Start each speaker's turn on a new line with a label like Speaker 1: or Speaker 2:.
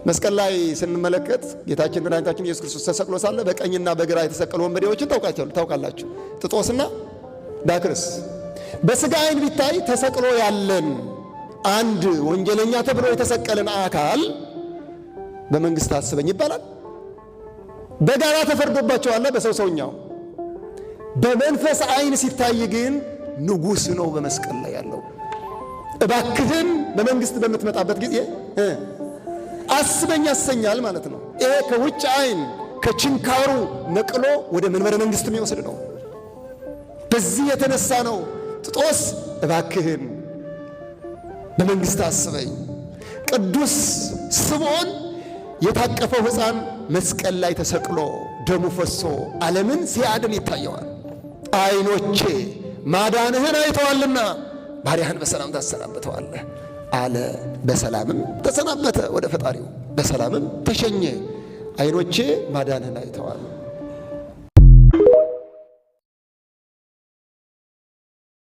Speaker 1: መስቀል ላይ ስንመለከት ጌታችን መድኃኒታችን ኢየሱስ ክርስቶስ ተሰቅሎ ሳለ በቀኝና በግራ የተሰቀሉ ወንበዴዎችን ታውቃላችሁ። ጥጦስና ዳክርስ። በስጋ ዓይን ቢታይ ተሰቅሎ ያለን አንድ ወንጀለኛ ተብሎ የተሰቀለን አካል በመንግስት አስበኝ ይባላል። በጋራ ተፈርዶባቸዋል በሰውኛው። በመንፈስ ዓይን ሲታይ ግን ንጉሥ ነው በመስቀል ላይ ያለው። እባክህን በመንግስት በምትመጣበት ጊዜ አስበኝ ያሰኛል ማለት ነው። ይሄ ከውጭ ዓይን ከችንካሩ ነቅሎ ወደ መንበረ መንግስት የሚወስድ ነው። በዚህ የተነሳ ነው ጥጦስ እባክህን በመንግስት አስበኝ። ቅዱስ ስምዖን የታቀፈው ሕፃን መስቀል ላይ ተሰቅሎ ደሙ ፈሶ ዓለምን ሲያድን ይታየዋል። ዓይኖቼ ማዳንህን አይተዋልና ባሪያህን በሰላም ታሰናብተዋለህ አለ። በሰላምም ተሰናበተ ወደ ፈጣሪው፣ በሰላምም ተሸኘ። ዓይኖቼ ማዳንህን አይተዋል።